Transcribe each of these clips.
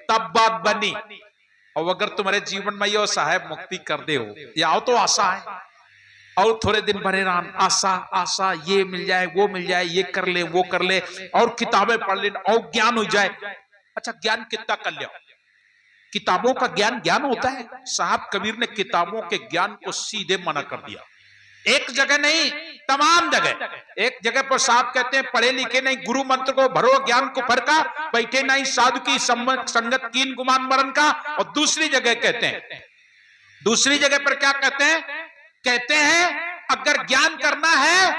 तब बात बनी। और अगर तुम्हारे जीवन में यो साहेब मुक्ति कर दे हो, या आओ तो आशा है, और थोड़े दिन भरे रान आशा आशा, ये मिल जाए वो मिल जाए, ये कर ले वो कर ले, और किताबें पढ़ ले और ज्ञान हो जाए। अच्छा ज्ञान कितना कर लिया? किताबों का ज्ञान ज्ञान होता है? साहब कबीर ने किताबों के ज्ञान को सीधे मना कर दिया। एक जगह नहीं, तमाम जगह। एक जगह पर साहब कहते हैं पढ़े लिखे नहीं गुरु मंत्र को भरो ज्ञान को फरका, बैठे नहीं साधु की संगत कीन गुमान मरण का। और दूसरी जगह कहते हैं, दूसरी जगह पर क्या कहते हैं? कहते हैं अगर ज्ञान करना है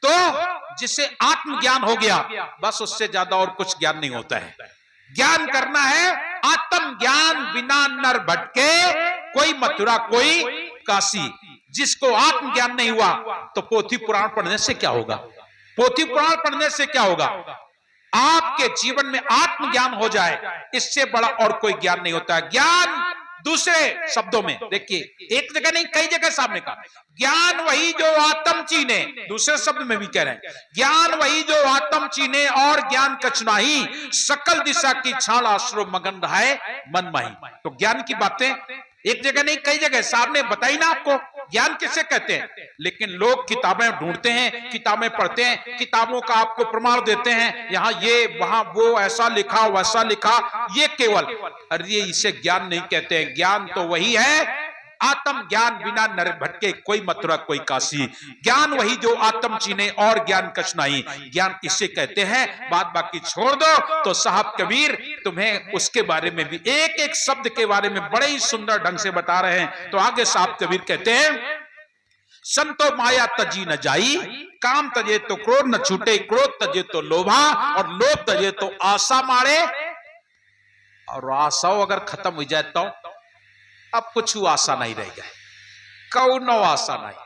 तो जिसे आत्मज्ञान हो गया बस, उससे ज्यादा और कुछ ज्ञान नहीं होता है। ज्ञान करना है आत्म ज्ञान, बिना नर भटके कोई मथुरा कोई काशी। जिसको आत्मज्ञान नहीं हुआ तो पोथी पुराण पढ़ने से क्या होगा? पोथी पुराण पढ़ने से क्या होगा? आपके जीवन में आत्मज्ञान हो जाए, इससे बड़ा और कोई ज्ञान नहीं होता है। ज्ञान दूसरे शब्दों में देखिए, एक जगह नहीं कई जगह सामने का ज्ञान वही जो आत्म चीने, दूसरे शब्द में भी कह रहे हैं ज्ञान वही जो आत्म चीने और ज्ञान कछ नाही, सकल दिशा की छाल आश्रो मगन रहाए मन माही। तो ज्ञान की बातें एक जगह नहीं कई जगह सामने बताई ना आपको। ज्ञान किसे कहते हैं? लेकिन लोग किताबें ढूंढते हैं, किताबें पढ़ते हैं, किताबों का आपको प्रमाण देते हैं, यहां ये वहां वो, ऐसा लिखा वैसा लिखा, ये केवल, अरे इसे ज्ञान नहीं कहते हैं। ज्ञान तो वही है आत्म ज्ञान, बिना नर भटके कोई मथुरा कोई काशी। ज्ञान वही जो आत्म चीने और ज्ञान कछ नहीं, ज्ञान किसे कहते हैं? बात बाकी छोड़ दो। तो साहब कबीर तुम्हें उसके बारे में भी एक एक शब्द के बारे में बड़े ही सुंदर ढंग से बता रहे हैं। तो आगे साहब कबीर कहते हैं संतो माया तजी न जाई, काम तजे तो क्रोध न छूटे, क्रोध तजे तो लोभा, और लोभ तजे तो आशा मारे। और आशा अगर खत्म हो जाए तो अब कुछ आशा नहीं रह गए, कौनो आशा नहीं,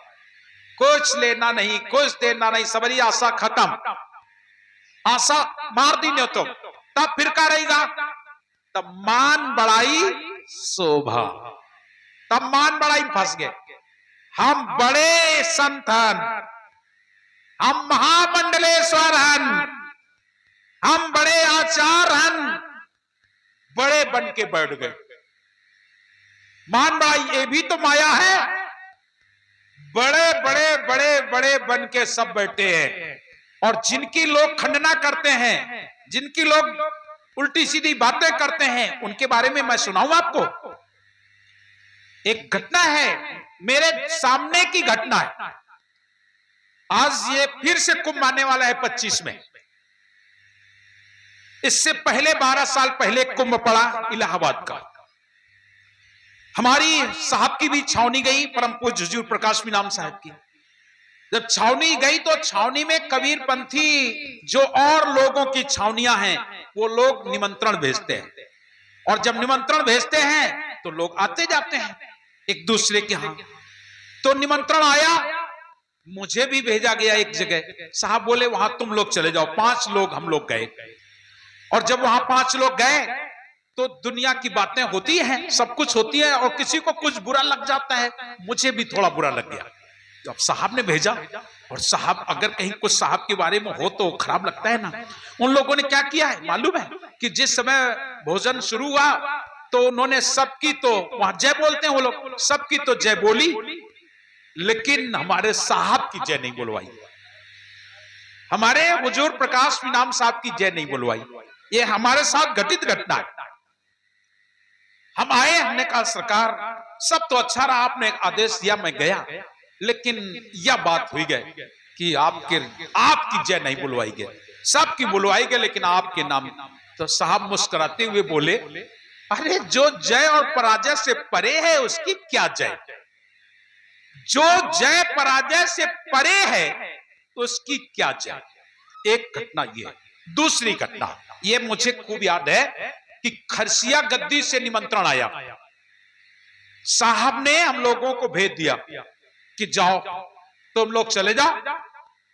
कुछ लेना नहीं कुछ देना नहीं, सबरी आशा खत्म। आशा मार दी ने तो तब फिर क्या रहेगा? तब मान बढ़ाई शोभा, तब मान बढ़ाई फंस गए। हम बड़े संत हन, हम महामंडलेश्वर हन, हम बड़े आचार हन, बड़े बन के बैठ गए। मान बढ़ाई ये भी तो माया है। बड़े बड़े बड़े बड़े बन के सब बैठे हैं, और जिनकी लोग खंडना करते हैं, जिनकी लोग उल्टी सीधी बातें करते हैं, उनके बारे में मैं सुनाऊं आपको। एक घटना है मेरे सामने की घटना है। आज ये फिर से कुंभ आने वाला है 25 में। इससे पहले 12 साल पहले कुंभ पड़ा इलाहाबाद का। हमारी साहब की भी छावनी गई, परम पूज्य हुजूर प्रकाश मीनाम साहब की। जब छावनी गई तो छावनी में कबीर पंथी जो और लोगों की छावनियां हैं वो लोग निमंत्रण भेजते हैं, और जब निमंत्रण भेजते हैं तो लोग आते जाते हैं एक दूसरे के यहां। तो निमंत्रण आया, मुझे भी भेजा गया एक जगह। साहब बोले वहां तुम लोग चले जाओ। 5 लोग हम लोग गए, और जब वहां 5 लोग गए तो दुनिया की बातें होती हैं, सब कुछ होती है, और किसी को कुछ बुरा लग जाता है। मुझे भी थोड़ा बुरा लग गया जब साहब ने भेजा। और साहब अगर कहीं कुछ साहब के बारे में हो तो खराब लगता है ना। उन लोगों ने क्या किया है मालूम है? कि जिस समय भोजन शुरू हुआ तो उन्होंने सबकी, तो वहां जय बोलते हैं वो लोग, सबकी तो जय बोली, लेकिन हमारे साहब की जय नहीं बोलवाई, हमारे हुजूर प्रकाश मीनाम साहब की जय नहीं बोलवाई। ये हमारे साथ घटित घटना है। हम आए, हमने कहा सरकार सब तो अच्छा रहा, आपने एक आदेश दिया, मैं गया, लेकिन यह बात हुई गई कि आपकी जय नहीं बुलवाई गई, सबकी बुलवाई गई लेकिन आपके नाम। तो साहब मुस्कुराते हुए बोले अरे जो जय और पराजय से परे है उसकी क्या जय, जो जय पराजय से परे है उसकी क्या जय। एक घटना ये है। दूसरी घटना ये मुझे खूब याद है कि खरसिया गद्दी से निमंत्रण आया। साहब ने हम लोगों को भेज दिया कि जाओ, तो हम लोग चले जाओ।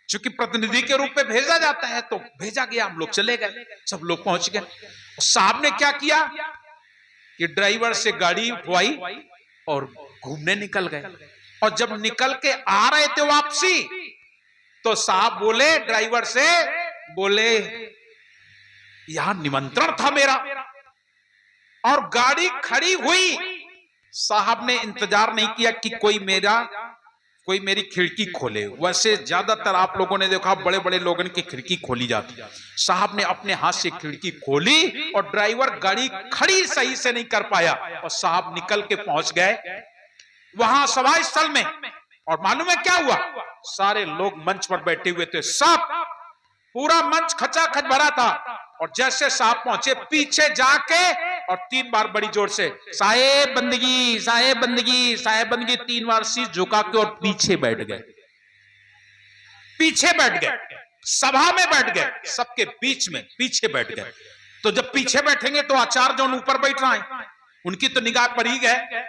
चूंकि प्रतिनिधि के रूप में भेजा जाता है तो भेजा गया, हम लोग चले गए, सब लोग पहुंच गए। साहब ने क्या किया कि ड्राइवर से गाड़ी उठवाई और घूमने निकल गए। और जब निकल के आ रहे थे वापसी तो साहब बोले ड्राइवर से, बोले यहां निमंत्रण था मेरा, और गाड़ी खड़ी हुई, साहब ने इंतजार नहीं किया कि कोई मेरी खिड़की खोले। वैसे ज्यादातर आप लोगों ने देखा बड़े बड़े लोगों की खिड़की खोली जाती है। साहब ने अपने हाथ से खिड़की खोली और ड्राइवर गाड़ी खड़ी सही से नहीं कर पाया और साहब निकल के पहुंच गए वहां सभा स्थल में। और मालूम है क्या हुआ? सारे लोग मंच पर बैठे हुए थे, सब पूरा मंच खचाखच भरा था। और जैसे साहब पहुंचे, पीछे जाके और 3 बार बड़ी जोर से साहेब बंदगी, साहेब बंदगी, साहेब बंदगी, 3 बार शीश झुका के और पीछे बैठ गए। पीछे बैठ गए, सभा में बैठ गए, सबके बीच में पीछे बैठ गए। तो जब पीछे बैठेंगे तो आचार्य जो ऊपर बैठ रहा है, उनकी तो निगाह पड़ी गए।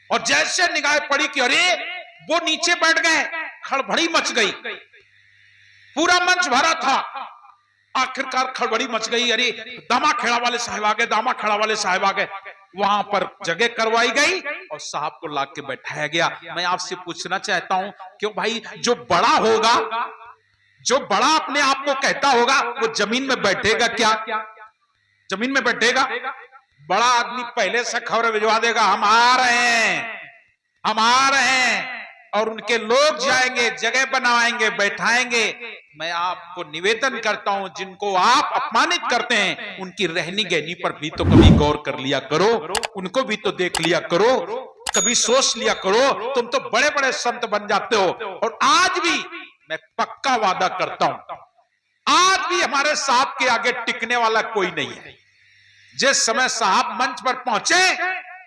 और जैसे निगाह पड़ी कि अरे वो नीचे बैठ गए, खड़बड़ी मच गई। पूरा मंच भरा था, आखिरकार खड़बड़ी मच गई। अरे दामा खेड़ा वाले साहब आ गए, दामा खेड़ा वाले साहब आ गए। वहां पर जगह करवाई गई और साहब को ला के बैठाया गया। मैं आपसे पूछना चाहता हूं, क्यों भाई, जो बड़ा होगा, जो बड़ा अपने आप को कहता होगा, वो जमीन में बैठेगा क्या? जमीन में बैठेगा? बड़ा आदमी पहले से खबर भिजवा देगा, हम आ रहे हैं, हम आ रहे हैं, और उनके लोग जाएंगे, जगह बनाएंगे, बैठाएंगे। मैं आपको निवेदन करता हूं, जिनको आप अपमानित करते हैं, उनकी रहनी गहनी पर भी तो कभी गौर कर लिया करो, उनको भी तो देख लिया करो, कभी सोच लिया करो। तुम तो बड़े बड़े संत बन जाते हो। और आज भी मैं पक्का वादा करता हूं, आज भी हमारे साहब के आगे टिकने वाला कोई नहीं है। जिस समय साहब मंच पर पहुंचे,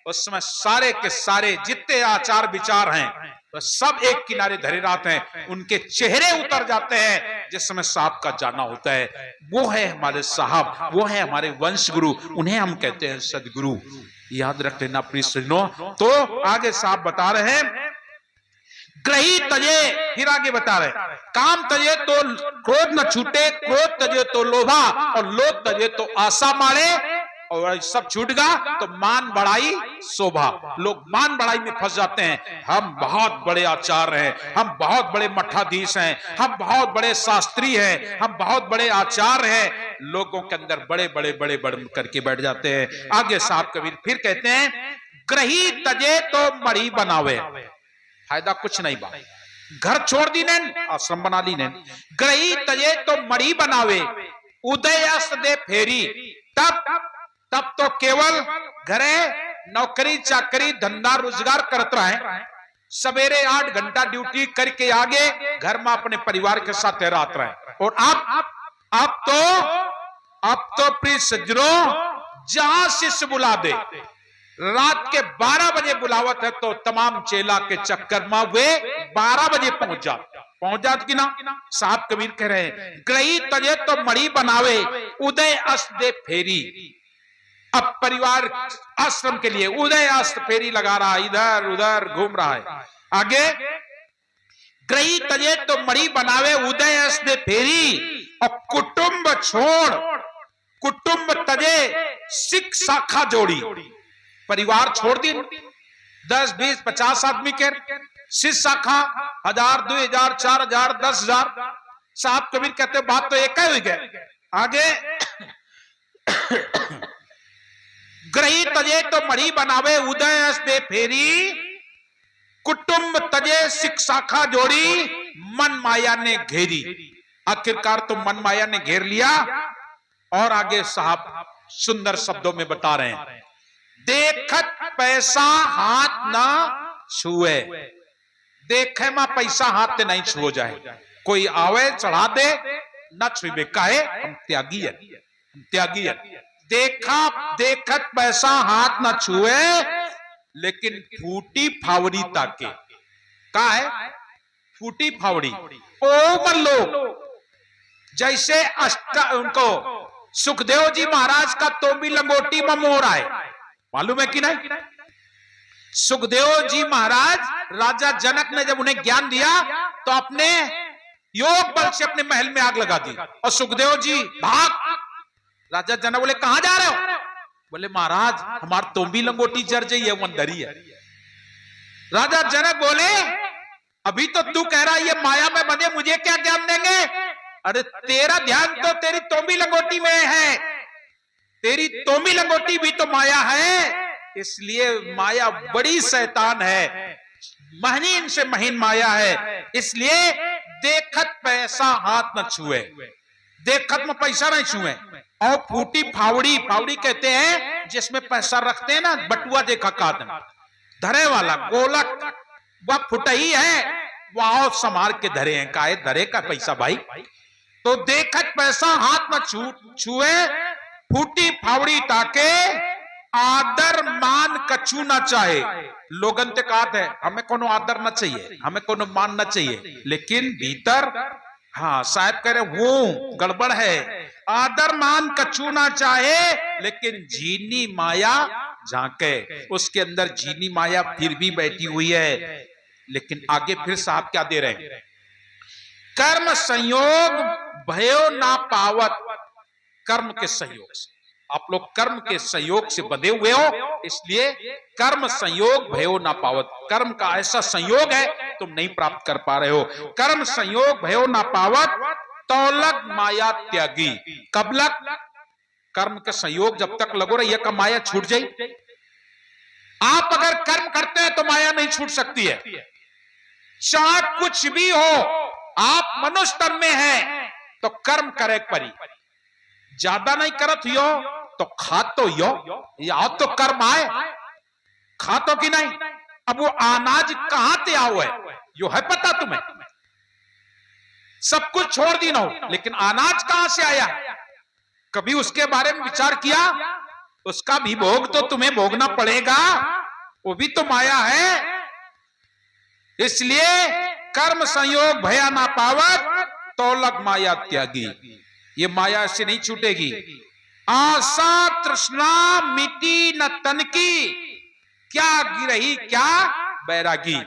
उस समय सारे के सारे जितने आचार विचार हैं तो सब एक किनारे धरे रहते हैं, उनके चेहरे उतर जाते हैं जिस समय साहब का जाना होता है। वो है हमारे साहब, वो है हमारे वंश गुरु, उन्हें हम कहते हैं सदगुरु। याद रख लेना प्रिय सज्जनों। तो आगे साहब बता रहे हैं, ग्रही तजे, फिर आगे बता रहे, काम तजे तो क्रोध न छूटे, क्रोध तजे तो लोभा, और लोभ तजे तो आशा मारे, और सब छूट गया तो मान बढ़ाई शोभा। लोग मान बढ़ाई में फंस जाते हैं। हम बहुत बड़े आचार्य हैं, हम बहुत बड़े मठाधीश हैं, हम बहुत बड़े शास्त्री हैं, हम बहुत बड़े आचार्य हैं, लोगों के अंदर बड़े बड़े बड़े बड़े करके बैठ जाते हैं। आगे साहब कबीर फिर कहते हैं, ग्रही तजे तो मड़ी बनावे, फायदा कुछ नहीं बा, घर छोड़ दी ने, आश्रम बना ली ने। ग्रही तजे तो मड़ी बनावे, उदय अस्त दे फेरी, तब तो केवल घरे नौकरी चाकरी धंधा रोजगार करता है। सवेरे 8 घंटा ड्यूटी करके आगे घर में अपने परिवार के साथ रहता है। और अब तो प्रिय सज्जनों, जहां शिष्य बुला दे, रात के 12 बजे बुलावत है तो तमाम चेला के चक्कर में वे 12 बजे पहुंच जात कि ना। साहब कबीर कह रहे हैं, ग्रही तजे तो मड़ी बनावे, उदय अस्त दे फेरी। अब परिवार आश्रम के लिए उदय अस्त फेरी लगा रहा है, इधर उधर घूम रहा है। आगे, ग्रही तजे तो मड़ी बनावे, उदय अस्त दे फेरी, और कुटुंब छोड़, कुटुंब तजे सिख शाखा जोड़ी। परिवार छोड़ दी, 10 20 50 आदमी के सिख शाखा, 1000 2000 4000 10,000। साहब कबीर कहते बात तो एक ही हुई गए। आगे, ग्रही तजे तो मड़ी बनावे, उदय अस्त दे फेरी, कुटुंब तजे सिख शाखा जोड़ी, मन माया ने घेरी। आखिरकार तो मन माया ने घेर लिया। और आगे साहब सुंदर शब्दों में बता रहे हैं, देखत पैसा हाथ ना छुए, देखे में पैसा हाथ नहीं छुओ जाए, कोई आवे चढ़ा दे न छुए, काहे हम त्यागी है, हम त्यागी है। देखत पैसा हाथ न छुए, लेकिन फूटी फावड़ी ताके, का है फूटी फावड़ी। ओ लोग जैसे उनको सुखदेव जी महाराज का तो भी लंगोटी में मोर आए, मालूम है कि नहीं? सुखदेव जी महाराज, राजा जनक ने जब उन्हें ज्ञान दिया तो अपने योग बल से अपने महल में आग लगा दी, और सुखदेव जी भाग। राजा जनक बोले कहां जा रहे हो? बोले महाराज हमार तो भी लंगोटी जर जाइए, मंदरी है। राजा जनक बोले अभी तो तू कह रहा है ये माया में बंधे, मुझे क्या ज्ञान देंगे? अरे तेरा ध्यान तो तेरी तोंबी लंगोटी में है, तेरी तोमी लंगोटी भी तो माया है, इसलिए माया बड़ी शैतान है, महीन से महीन माया है। इसलिए देखत पैसा हाथ न छुए, देखत में पैसा नहीं छुए। और फूटी फावड़ी, फावड़ी कहते हैं जिसमें पैसा रखते हैं ना, बटुआ देखा कादन धरे वाला गोलक, वह फुटही है, वह समार के धरे हैं। काहे धरे का पैसा भाई? तो देखत पैसा हाथ न छुए, फूटी फावड़ी ताके, आदर मान कछु ना चाहे। लोगन ते कहत है हमें कोनो आदर ना चाहिए, हमें कोनो मान ना चाहिए, लेकिन भीतर हाँ साहब कह रहे वो गड़बड़ है। आदर मान कछु ना चाहे, लेकिन जीनी माया झांके, उसके अंदर जीनी माया फिर भी बैठी हुई है। लेकिन आगे फिर साहब क्या दे रहे हैं? कर्म संयोग भयो ना पावत, कर्म के सहयोग से, आप लोग कर्म के संयोग से बंधे हुए हो, इसलिए कर्म संयोग भयो ना पावत, कर्म का ऐसा संयोग है तुम नहीं प्राप्त कर पा रहे हो। कर्म संयोग भयो ना पावत, तौलक माया त्यागी। कब लग? कर्म के संयोग जब तक लगो रही है, माया छूट जाए। आप अगर कर्म करते हैं तो माया नहीं छूट सकती है, चाहे कुछ भी हो। आप मनुष्य तन में हैं तो कर्म करे परी, ज्यादा नहीं करत हो तो खात तो यो, या तो कर्म आए खातो कि नहीं। अब वो अनाज कहां से आओ है, यो है पता तुम्हें? सब कुछ छोड़ दी ना हो, लेकिन अनाज कहां से आया? कभी उसके बारे में विचार किया? उसका भी भोग तो तुम्हें भोगना पड़ेगा, वो भी तो माया है। इसलिए कर्म संयोग भया ना पावत, तौलक माया त्यागी। ये माया से नहीं छूटेगी। आशा तृष्णा मिटी न तन की, क्या गिरही क्या बैरागी।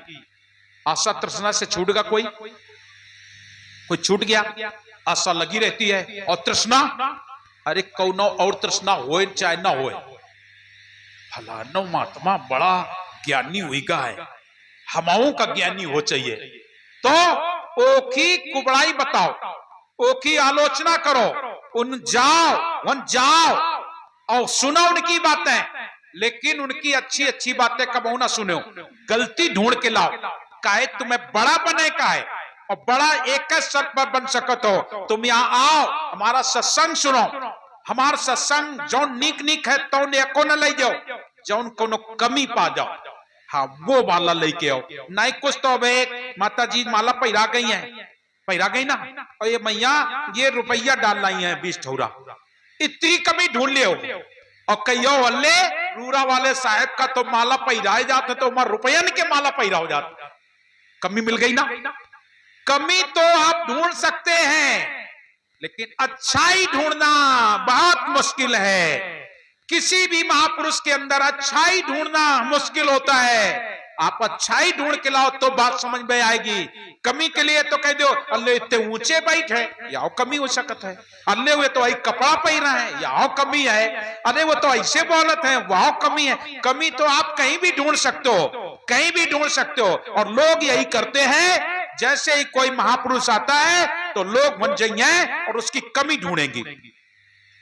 आशा तृष्णा से छूटेगा कोई? कोई छूट गया? आशा लगी रहती है। और तृष्णा, अरे कौनो और तृष्णा होए चाहे ना होए, फलाना महात्मा बड़ा ज्ञानी हुईगा है, हमाओं का ज्ञानी हो चाहिए, तो ओखी कुबड़ाई बताओ, ओखी आलोचना करो, उन जाओ और सुनो उनकी बातें, लेकिन उनकी अच्छी अच्छी बातें कबो ना सुनो, गलती ढूंढ के लाओ। काहे तुम्हें बड़ा बने का है, और बड़ा एक सर पर बन सकत हो। तुम यहाँ आओ, हमारा सत्संग सुनो, हमारा सत्संग जो नीक नीक है तो एको न ले जाओ, जौन कोनो कमी पा जाओ, हाँ वो माला लेके आओ। नहीं कुछ तो अब माता जी माला पहिरा गई है, पहिरा गई ना, और ये मैया ये रुपया डाल लाई है 20 ठौरा, इतनी कमी ढूंढ ले। और कहियो हल्ले रूरा वाले साहब का तो माला पहिराए जाते तो उमर रुपया के माला पहिरा हो जाता, कमी मिल गई ना। कमी तो आप ढूंढ सकते हैं, लेकिन अच्छाई ढूंढना बहुत मुश्किल है। किसी भी महापुरुष के अंदर अच्छाई ढूंढना मुश्किल होता है। आप अच्छाई ढूंढ के लाओ तो बात समझ में आएगी। कमी के लिए तो कह दो अल्ले इतने ऊंचे बैठे, या कमी हो सकता है। अल्ले हुए तो आई कपड़ा पहना है, या कमी है। अरे वो तो ऐसे बोलत है, वहां कमी है। कमी तो आप कहीं भी ढूंढ सकते हो, कहीं भी ढूंढ सकते हो। और लोग यही करते हैं, जैसे ही कोई महापुरुष आता है तो लोग बन जाएंगे और उसकी कमी ढूंढेंगे,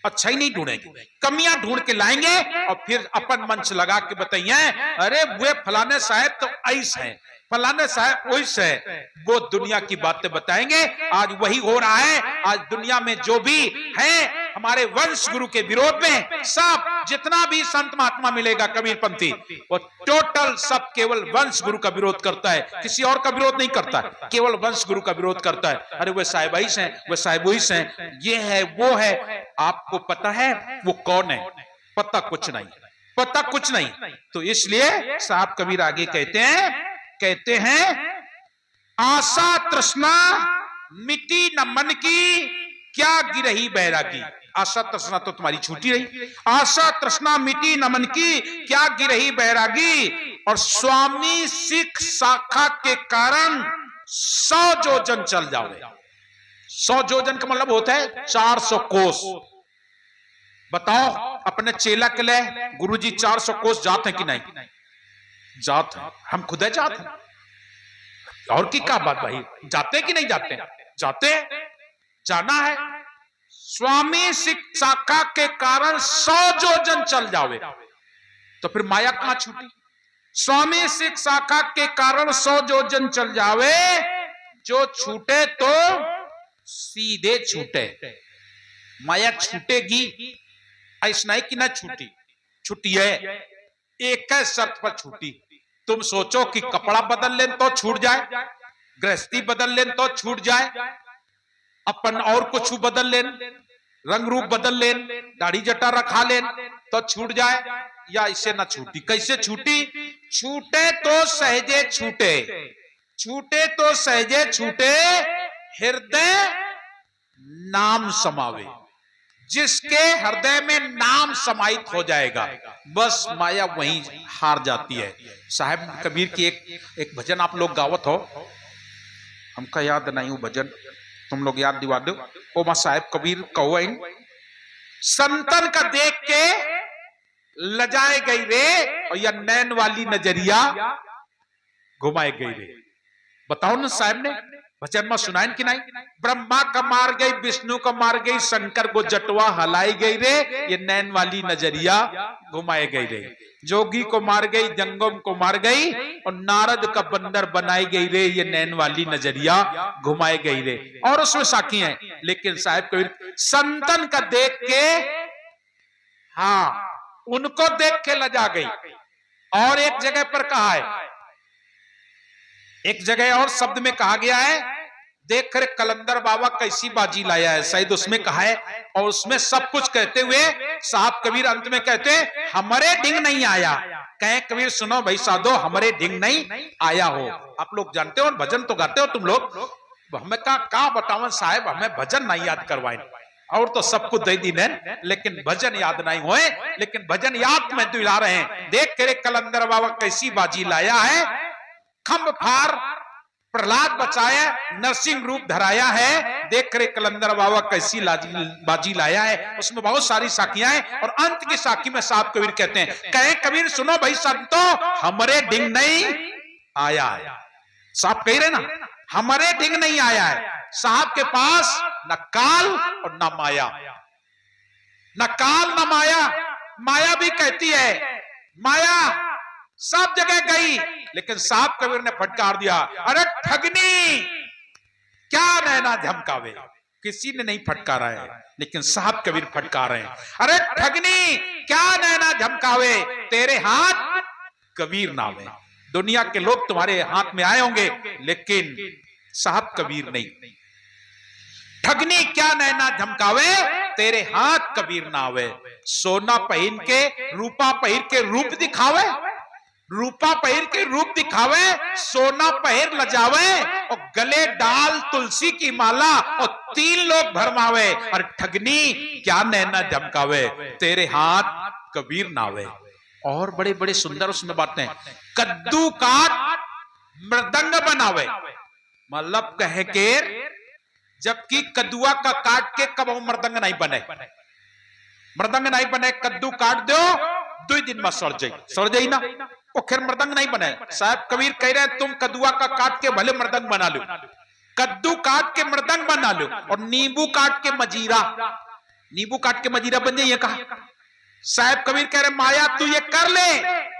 अच्छा ही नहीं ढूंढेंगे, कमियां ढूंढ के लाएंगे और फिर अपन मंच लगा के बताइए अरे वे फलाने साहब तो ऐसे हैं, फलाने साहब वैसे है। वो दुनिया की बातें बताएंगे। आज वही हो रहा है। आज दुनिया में जो भी है हमारे वंश गुरु के विरोध में, सब जितना भी संत महात्मा मिलेगा कबीरपंथी, वो टोटल सब केवल वंश गुरु का विरोध करता है, किसी और का विरोध नहीं करता, केवल वंश गुरु का विरोध करता है। अरे वे साहिब ऐसे हैं, वे साहिब वैसे हैं, ये है वो है। आपको पता है वो कौन है? पता कुछ नहीं, पता कुछ नहीं। तो इसलिए साहब कबीर आगे कहते हैं आशा तृष्णा मिटी न मन की, क्या गिरही बैरागी। आशा तृष्णा तो तुम्हारी छूटी रही। आशा तृष्णा मिटी न मन की, क्या गिरही बैरागी। और स्वामी सिख शाखा के कारण 100 योजन चल जाओगे। 100 योजन का मतलब होता है 400 कोस। बताओ अपने चेला के लिए गुरुजी 400 कोस जाते हैं कि नहीं? जात है, हम खुद है जात है। और की क्या बात भाई, जाते कि नहीं जाते? जाते, जाना है। स्वामी शाखा के कारण 100 योजन चल जावे तो फिर माया कहां छूटी। स्वामी शाखा के कारण 100 योजन चल जावे, जो छूटे तो सीधे छूटे। माया छूटेगी ऐसा नहीं कि ना छूटी, छुट्टी है, एक शर्त पर छूटी। तुम सोचो कि कपड़ा बदल लें तो छूट जाए, गृहस्थी बदल लें तो छूट जाए, अपन और कुछ बदल लें, रंग रूप बदल लें, दाढ़ी जटा रखा लें तो छूट जाए, या इसे ना छूटी। कैसे छूटी? छूटे तो सहजे छूटे, छूटे तो सहजे छूटे, हृदय नाम समावे। जिसके हृदय में नाम समाहित हो जाएगा बस माया वहीं हार जाती है। साहब कबीर की एक भजन आप लोग गावत हो, हमका याद नहीं वो भजन, तुम लोग याद दिवा दो। ओ मां साहब कबीर कहो, संतन का देख के लजाए गई रे, और या नैन वाली नजरिया घुमाए गई रे। बताओ ना साहब ने भजन में सुनाइन कि नहीं? ब्रह्मा का मार गई, विष्णु का मार गई, शंकर को जटवा हलाई गई रे, ये नैन वाली नजरिया घुमाए गई रे। जोगी को मार गई, जंगम को मार गई, और नारद का बंदर बनाई गई रे, ये नैन वाली नजरिया घुमाई गई रे। और उसमें साखी है, लेकिन साहब कबीर संतन का देख के, हाँ उनको देख के लजा गई। और एक जगह पर कहा है, एक जगह और शब्द में कहा गया है, देख कर कलंदर बाबा कैसी बाजी लाया है, शायद उसमें कहा है। और उसमें सब कुछ कहते हुए साहब कबीर अंत में कहते हमारे ढिंग नहीं आया। कहे कबीर सुनो भाई साधो, हमारे ढिंग नहीं आया हो। आप लोग जानते हो भजन तो गाते हो तुम लोग, हमें का बतावन साहब, हमें भजन नहीं याद करवाए, और तो सब कुछ दे दी ने, लेकिन भजन याद नहीं हुए। लेकिन भजन याद में दिला रहे हैं, देख कर कलंदर बाबा कैसी बाजी लाया है, खम्भ फार प्रहलाद बचाया, नरसिंह रूप धराया है, देख कर कलंदर बाबा कैसी बाजी लाया है। उसमें बहुत सारी साखियां हैं, और अंत की साखी में साहब कबीर कहते हैं, कहे कबीर सुनो भाई संतो, हमारे ढिंग नहीं आया है। साहब कह रहे ना, हमारे ढिंग नहीं आया है। साहब के पास न काल और न माया, न काल न माया। माया भी कहती है, माया सब जगह गई, लेकिन साहब कबीर ने फटकार दिया, अरे ठगनी क्या नैना झमकावे। किसी ने नहीं फटकारा है, लेकिन साहब कबीर फटकार रहे हैं, अरे ठगनी क्या नैना झमकावे, तेरे हाथ कबीर नावे। दुनिया के लोग तुम्हारे हाथ में आए होंगे, लेकिन साहब कबीर नहीं। ठगनी क्या नैना झमकावे, तेरे हाथ कबीर नावे। सोना पहन के रूपा पहिर के रूप दिखावे, रूपा पहिर के रूप दिखावे, सोना पहिर लजावे, और गले डाल तुलसी की माला, और 3 लोग भरमावे। और ठगनी क्या नैना झमकावे, तेरे हाथ कबीर नावे। और बड़े बड़े सुंदर उसमें बातें, कद्दू काट मृदंग बनावे। मतलब कहे के जबकि कद्दुआ का काट के कब मृदंग नहीं बने, मृदंग नहीं बने, कद्दू काट दो 2 दिन में सड़ जाई ना, वो खैर मृदंग नहीं बने। साहब कबीर कह रहे हैं, तुम कद्दुआ का काट के भले मृदंग बना लो, कद्दू काट के मृदंग बना लो, और नींबू काट के मजीरा, नींबू काट के मजीरा बन जाइए। कहा साहब कबीर कह रहे माया तू ये कर ले,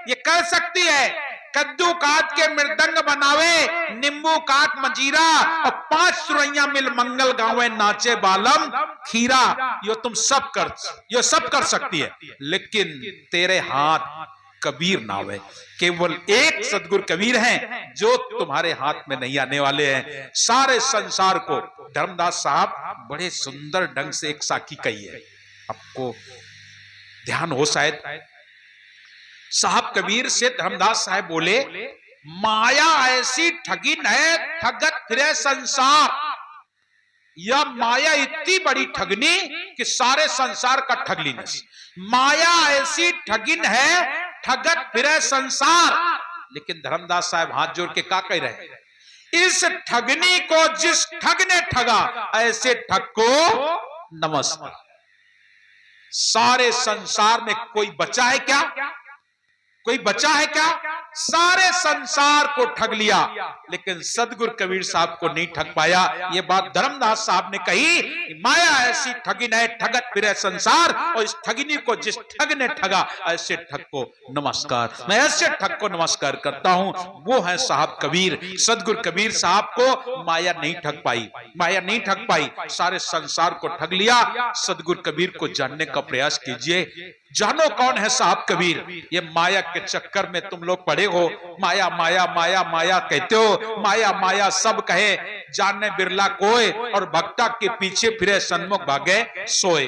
ये कर सकती है, कद्दू काट के मृदंग बनावे, नींबू काट मजीरा, और 5 सुरैया मिल मंगल गावे, नाचे बालम खीरा। यो तुम सब कर सकती है, लेकिन तेरे हाथ कबीर नावे। केवल एक सदगुरु कबीर हैं जो तुम्हारे हाथ में नहीं आने वाले हैं। सारे संसार को धर्मदास साहब बड़े सुंदर ढंग से एक साखी कही है, आपको ध्यान हो शायद। साहब कबीर से धर्मदास साहब बोले, माया ऐसी ठगिन है, ठगत फिरे संसार। यह माया इतनी बड़ी ठगनी कि सारे संसार का ठग ली। माया ऐसी ठगिन है, ठगत फिरे संसार। लेकिन धर्मदास साहब हाथ जोड़ के क्या कह रहे, इस ठगनी को जिस ठग ने ठगा, ऐसे ठग को नमस्कार। सारे संसार में कोई बचा है क्या? कोई बचा है क्या? सारे संसार को ठग लिया, लेकिन सदगुरु कबीर साहब को नहीं ठग पाया। ये बात धर्मदास साहब ने कही, माया ऐसी ठगी ने ठगत फिरे संसार, और इस ठगिनी को जिस ठग ने ठगा, ऐसे ठग को नमस्कार। मैं ऐसे ठग को नमस्कार करता हूं, वो है साहब कबीर। सदगुरु कबीर साहब को माया नहीं ठग पाई, माया नहीं ठग पाई, सारे संसार को ठग लिया। सदगुरु कबीर को जानने का प्रयास कीजिए, जानो कौन है साहब कबीर। ये माया के चक्कर में तुम लोग पड़े हो, माया माया माया माया कहते हो, माया माया सब कहे, जाने बिरला कोय, और भक्ता के पीछे फिरे सन्मुख भागे सोए।